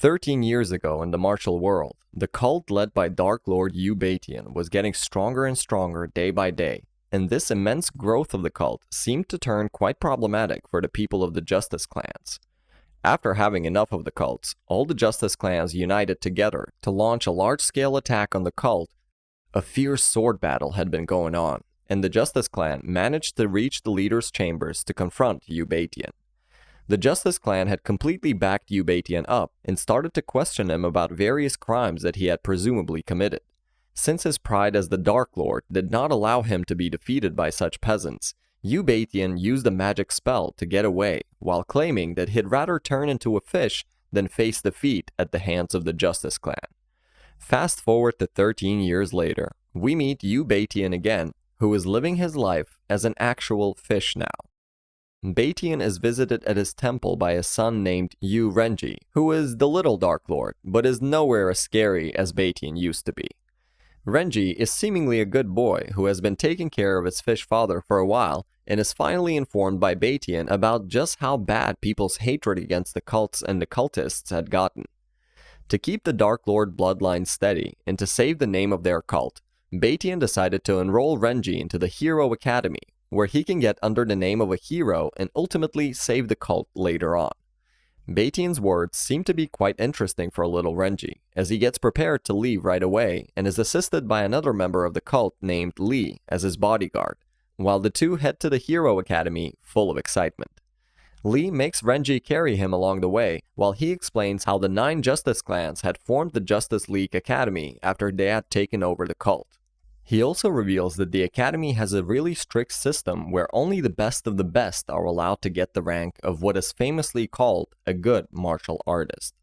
13 years ago in the martial world, the cult led by Darklord Yu Batian was getting stronger and stronger day by day, and this immense growth of the cult seemed to turn quite problematic for the people of the Justice clans. After having enough of the cults, all the Justice clans united together to launch a large-scale attack on the cult. A fierce sword battle had been going on, and the Justice clan managed to reach the leader's chambers to confront Yu Batian. The Justice clan had completely backed Yu Batian up and started to question him about various crimes that he had presumably committed. Since his pride as the Dark Lord did not allow him to be defeated by such peasants, Yu Batian used a magic spell to get away, while claiming that he'd rather turn into a fish than face defeat at the hands of the Justice clan. Fast forward to 13 years later, we meet Yu Batian again, who is living his life as an actual fish now. Batian is visited at his temple by a son named Yu Renji, who is the little Dark Lord, but is nowhere as scary as Batian used to be. Renji is seemingly a good boy who has been taking care of his fish father for a while and is finally informed by Batian about just how bad people's hatred against the cults and the cultists had gotten. To keep the Dark Lord bloodline steady and to save the name of their cult, Batian decided to enroll Renji into the Hero Academy, where he can get under the name of a hero and ultimately save the cult later on. Batian's words seem to be quite interesting for little Renji, as he gets prepared to leave right away and is assisted by another member of the cult named Lee as his bodyguard, while the two head to the Hero Academy full of excitement. Lee makes Renji carry him along the way while he explains how the 9 Justice clans had formed the Justice League Academy after they had taken over the cult. He also reveals that the Academy has a really strict system where only the best of the best are allowed to get the rank of what is famously called a good martial artist.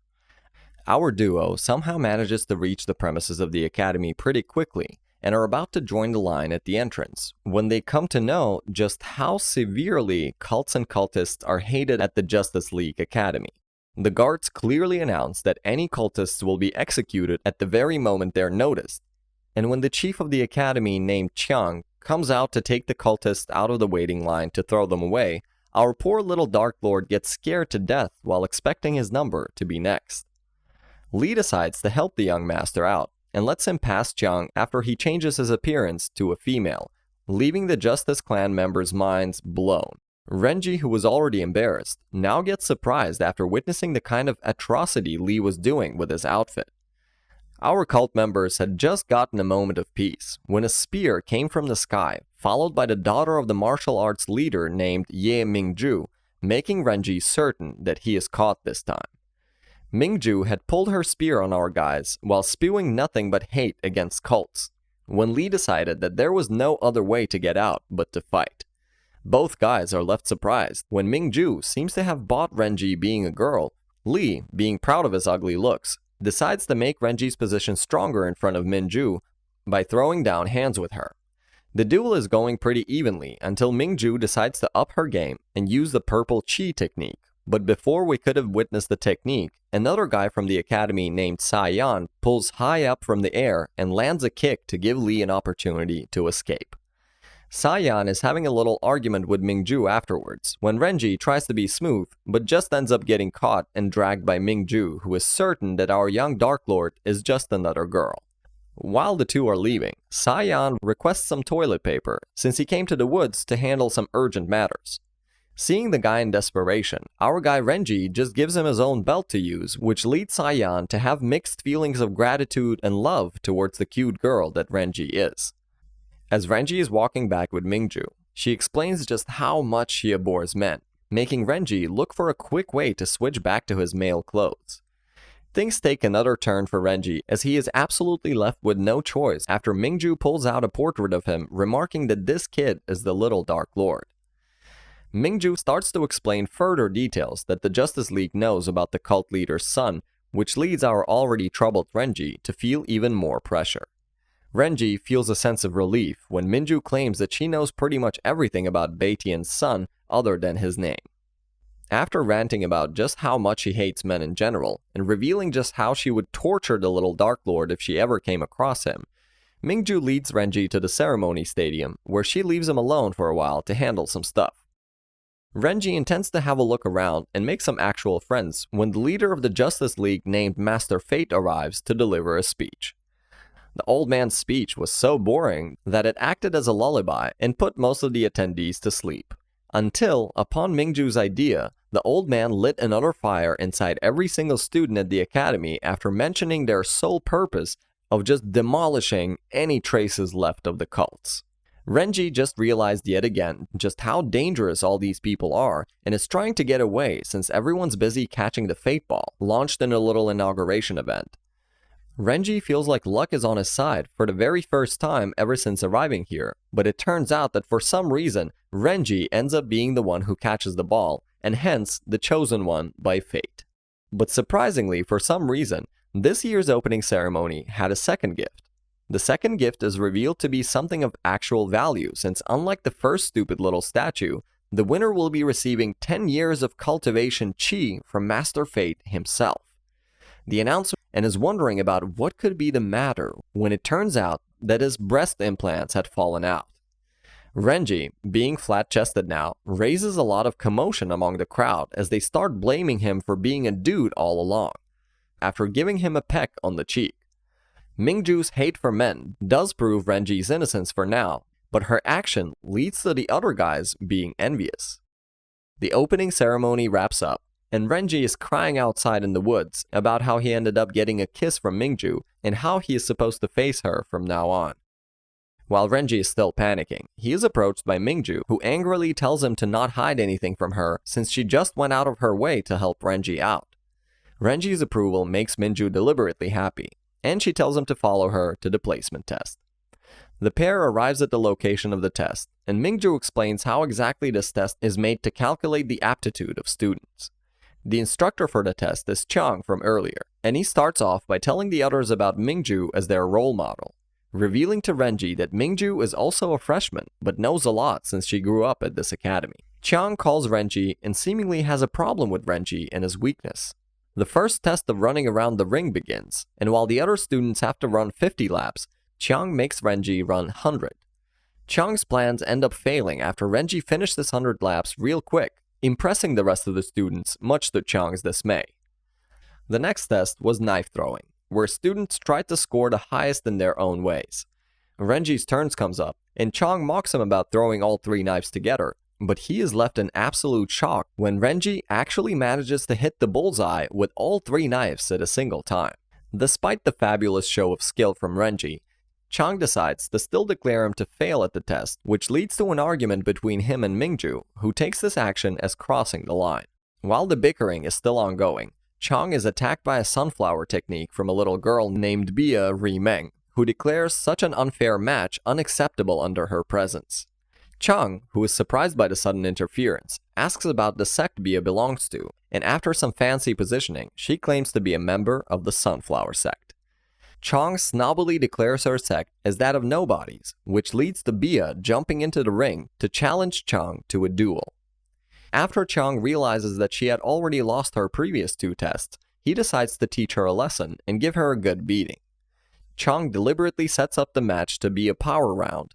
Our duo somehow manages to reach the premises of the Academy pretty quickly and are about to join the line at the entrance when they come to know just how severely cults and cultists are hated at the Justice League Academy. The guards clearly announce that any cultists will be executed at the very moment they're noticed. And when the chief of the academy named Chiang comes out to take the cultists out of the waiting line to throw them away, our poor little Dark Lord gets scared to death while expecting his number to be next. Lee decides to help the young master out and lets him pass Chiang after he changes his appearance to a female, leaving the Justice Clan members' minds blown. Renji, who was already embarrassed, now gets surprised after witnessing the kind of atrocity Lee was doing with his outfit. Our cult members had just gotten a moment of peace when a spear came from the sky, followed by the daughter of the martial arts leader named Ye Mingju, making Renji certain that he is caught this time. Mingju had pulled her spear on our guys while spewing nothing but hate against cults, when Lee decided that there was no other way to get out but to fight. Both guys are left surprised when Mingju seems to have bought Renji being a girl. Lee, being proud of his ugly looks, decides to make Renji's position stronger in front of Mingju by throwing down hands with her. The duel is going pretty evenly until Mingju decides to up her game and use the purple chi technique, but before we could have witnessed the technique, another guy from the academy named Yan pulls high up from the air and lands a kick to give Lee an opportunity to escape. Yan is having a little argument with Mingju afterwards, when Renji tries to be smooth, but just ends up getting caught and dragged by Mingju, who is certain that our young Dark Lord is just another girl. While the two are leaving, Yan requests some toilet paper, since he came to the woods to handle some urgent matters. Seeing the guy in desperation, our guy Renji just gives him his own belt to use, which leads Yan to have mixed feelings of gratitude and love towards the cute girl that Renji is. As Renji is walking back with Mingju, she explains just how much she abhors men, making Renji look for a quick way to switch back to his male clothes. Things take another turn for Renji as he is absolutely left with no choice after Mingju pulls out a portrait of him, remarking that this kid is the little Dark Lord. Mingju starts to explain further details that the Justice League knows about the cult leader's son, which leads our already troubled Renji to feel even more pressure. Renji feels a sense of relief when Mingju claims that she knows pretty much everything about Batian's son other than his name. After ranting about just how much she hates men in general, and revealing just how she would torture the little Dark Lord if she ever came across him, Mingju leads Renji to the ceremony stadium, where she leaves him alone for a while to handle some stuff. Renji intends to have a look around and make some actual friends when the leader of the Justice League named Master Fate arrives to deliver a speech. The old man's speech was so boring that it acted as a lullaby and put most of the attendees to sleep. Until, upon Mingju's idea, the old man lit another fire inside every single student at the academy after mentioning their sole purpose of just demolishing any traces left of the cults. Renji just realized yet again just how dangerous all these people are and is trying to get away since everyone's busy catching the Fate Ball, launched in a little inauguration event. Renji feels like luck is on his side for the very first time ever since arriving here, but it turns out that for some reason, Renji ends up being the one who catches the ball, and hence the chosen one by fate. But surprisingly, for some reason, this year's opening ceremony had a second gift. The second gift is revealed to be something of actual value since unlike the first stupid little statue, the winner will be receiving 10 years of cultivation chi from Master Fate himself. The announcer is wondering about what could be the matter when it turns out that his breast implants had fallen out. Renji, being flat-chested now, raises a lot of commotion among the crowd as they start blaming him for being a dude all along, after giving him a peck on the cheek. Mingju's hate for men does prove Renji's innocence for now, but her action leads to the other guys being envious. The opening ceremony wraps up, and Renji is crying outside in the woods about how he ended up getting a kiss from Mingju and how he is supposed to face her from now on. While Renji is still panicking, he is approached by Mingju, who angrily tells him to not hide anything from her since she just went out of her way to help Renji out. Renji's approval makes Mingju deliberately happy, and she tells him to follow her to the placement test. The pair arrives at the location of the test, and Mingju explains how exactly this test is made to calculate the aptitude of students. The instructor for the test is Chang from earlier, and he starts off by telling the others about Mingju as their role model, revealing to Renji that Mingju is also a freshman, but knows a lot since she grew up at this academy. Chang calls Renji and seemingly has a problem with Renji and his weakness. The first test of running around the ring begins, and while the other students have to run 50 laps, Chang makes Renji run 100. Chang's plans end up failing after Renji finished his 100 laps real quick, impressing the rest of the students, much to Chang's dismay. The next test was knife throwing, where students tried to score the highest in their own ways. Renji's turn comes up, and Chang mocks him about throwing all 3 knives together, but he is left in absolute shock when Renji actually manages to hit the bullseye with all 3 knives at a single time. Despite the fabulous show of skill from Renji, Chang decides to still declare him to fail at the test, which leads to an argument between him and Mingju, who takes this action as crossing the line. While the bickering is still ongoing, Chang is attacked by a sunflower technique from a little girl named Bia Rimeng, who declares such an unfair match unacceptable under her presence. Chang, who is surprised by the sudden interference, asks about the sect Bia belongs to, and after some fancy positioning, she claims to be a member of the Sunflower Sect. Chang snobbily declares her sect as that of nobodies, which leads to Bia jumping into the ring to challenge Chang to a duel. After Chang realizes that she had already lost her previous 2 tests, he decides to teach her a lesson and give her a good beating. Chang deliberately sets up the match to be a power round.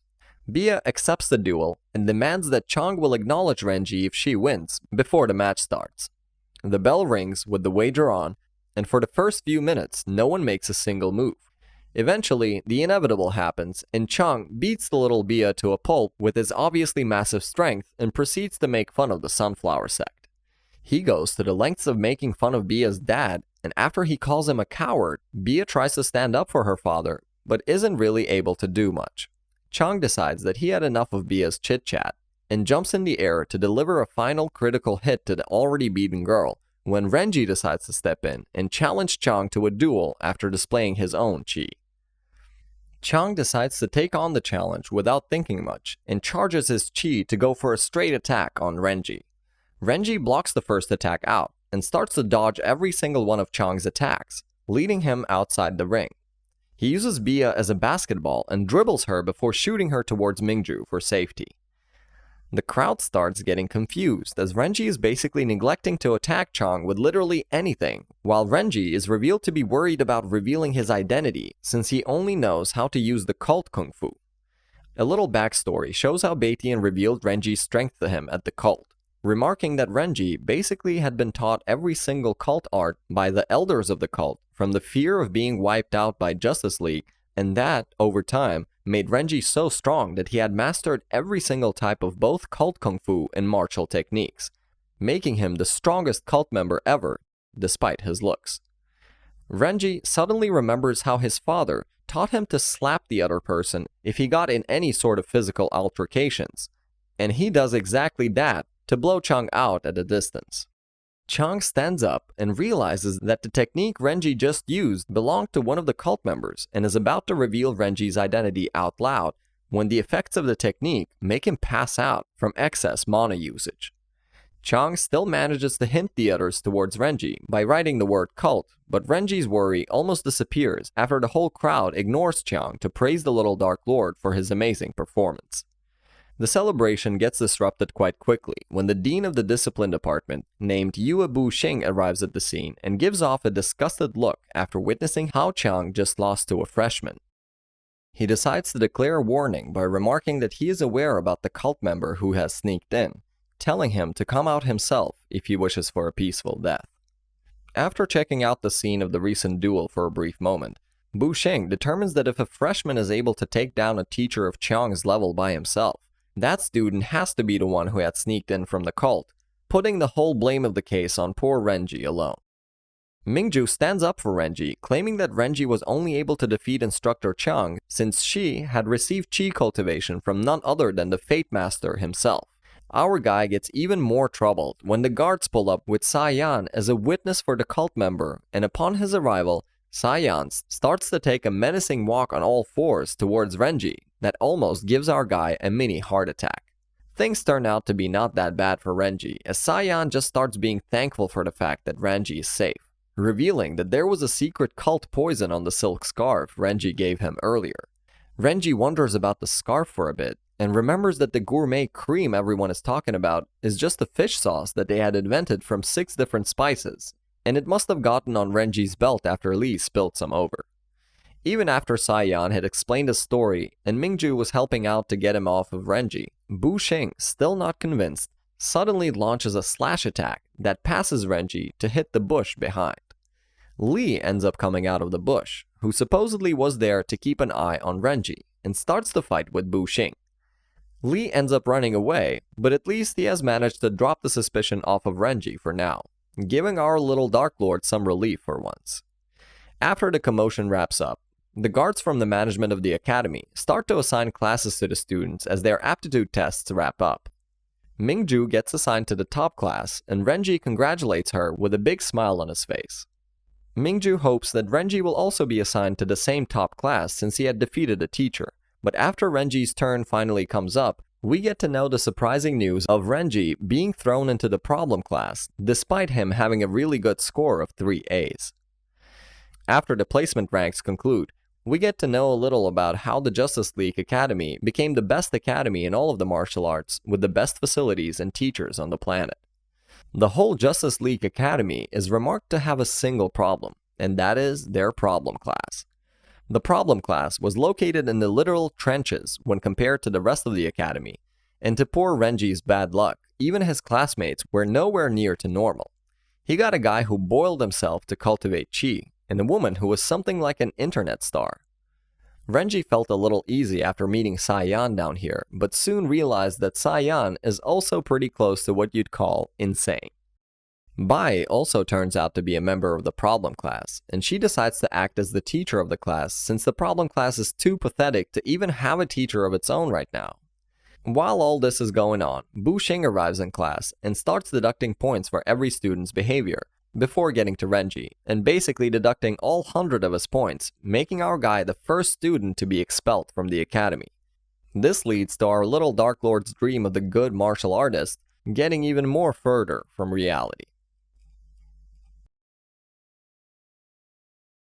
Bia accepts the duel and demands that Chang will acknowledge Renji if she wins before the match starts. The bell rings with the wager on, and for the first few minutes, no one makes a single move. Eventually, the inevitable happens, and Chang beats the little Bia to a pulp with his obviously massive strength and proceeds to make fun of the Sunflower Sect. He goes to the lengths of making fun of Bia's dad, and after he calls him a coward, Bia tries to stand up for her father, but isn't really able to do much. Chang decides that he had enough of Bia's chit-chat, and jumps in the air to deliver a final critical hit to the already beaten girl, when Renji decides to step in and challenge Chang to a duel after displaying his own chi. Chang decides to take on the challenge without thinking much and charges his chi to go for a straight attack on Renji. Renji blocks the first attack out and starts to dodge every single one of Chang's attacks, leading him outside the ring. He uses Bia as a basketball and dribbles her before shooting her towards Mingju for safety. The crowd starts getting confused as Renji is basically neglecting to attack Chang with literally anything, while Renji is revealed to be worried about revealing his identity since he only knows how to use the cult kung fu. A little backstory shows how Batian revealed Renji's strength to him at the cult. remarking that Renji basically had been taught every single cult art by the elders of the cult from the fear of being wiped out by Justice League, and that, over time, made Renji so strong that he had mastered every single type of both cult kung fu and martial techniques, making him the strongest cult member ever, despite his looks. Renji suddenly remembers how his father taught him to slap the other person if he got in any sort of physical altercations, and he does exactly that to blow Chang out at a distance. Chang stands up and realizes that the technique Renji just used belonged to one of the cult members and is about to reveal Renji's identity out loud when the effects of the technique make him pass out from excess mana usage. Chang still manages to hint the others towards Renji by writing the word cult, but Renji's worry almost disappears after the whole crowd ignores Chang to praise the little Dark Lord for his amazing performance. The celebration gets disrupted quite quickly when the dean of the discipline department, named Yu Batian, arrives at the scene and gives off a disgusted look after witnessing how Chang just lost to a freshman. He decides to declare a warning by remarking that he is aware about the cult member who has sneaked in, telling him to come out himself if he wishes for a peaceful death. After checking out the scene of the recent duel for a brief moment, Batian determines that if a freshman is able to take down a teacher of Chang's level by himself, that student has to be the one who had sneaked in from the cult, putting the whole blame of the case on poor Renji alone. Mingju stands up for Renji, claiming that Renji was only able to defeat Instructor Chang since she had received chi cultivation from none other than the Fate Master himself. Our guy gets even more troubled when the guards pull up with Saiyan as a witness for the cult member, and upon his arrival, Saiyan starts to take a menacing walk on all fours towards Renji that almost gives our guy a mini heart attack. Things turn out to be not that bad for Renji, as Saiyan just starts being thankful for the fact that Renji is safe, revealing that there was a secret cult poison on the silk scarf Renji gave him earlier. Renji wonders about the scarf for a bit, and remembers that the gourmet cream everyone is talking about is just a fish sauce that they had invented from 6 different spices, and it must have gotten on Renji's belt after Lee spilled some over. Even after Saiyan had explained his story and Mingju was helping out to get him off of Renji, Batian, still not convinced, suddenly launches a slash attack that passes Renji to hit the bush behind. Lee ends up coming out of the bush, who supposedly was there to keep an eye on Renji, and starts the fight with Batian. Lee ends up running away, but at least he has managed to drop the suspicion off of Renji for now, giving our little Dark Lord some relief for once. After the commotion wraps up, the guards from the management of the academy start to assign classes to the students as their aptitude tests wrap up. Mingju gets assigned to the top class, and Renji congratulates her with a big smile on his face. Mingju hopes that Renji will also be assigned to the same top class since he had defeated a teacher, but after Renji's turn finally comes up, we get to know the surprising news of Renji being thrown into the problem class, despite him having a really good score of 3 A's. After the placement ranks conclude, we get to know a little about how the Justice League Academy became the best academy in all of the martial arts with the best facilities and teachers on the planet. The whole Justice League Academy is remarked to have a single problem, and that is their problem class. The problem class was located in the literal trenches when compared to the rest of the academy, and to poor Renji's bad luck, even his classmates were nowhere near to normal. He got a guy who boiled himself to cultivate chi, and a woman who was something like an internet star. Renji felt a little easy after meeting Saiyan down here, but soon realized that Saiyan is also pretty close to what you'd call insane. Bai also turns out to be a member of the problem class, and she decides to act as the teacher of the class since the problem class is too pathetic to even have a teacher of its own right now. While all this is going on, Batian arrives in class and starts deducting points for every student's behavior, before getting to Renji, and basically deducting all 100 of his points, making our guy the first student to be expelled from the academy. This leads to our little Dark Lord's dream of the good martial artist getting even more further from reality.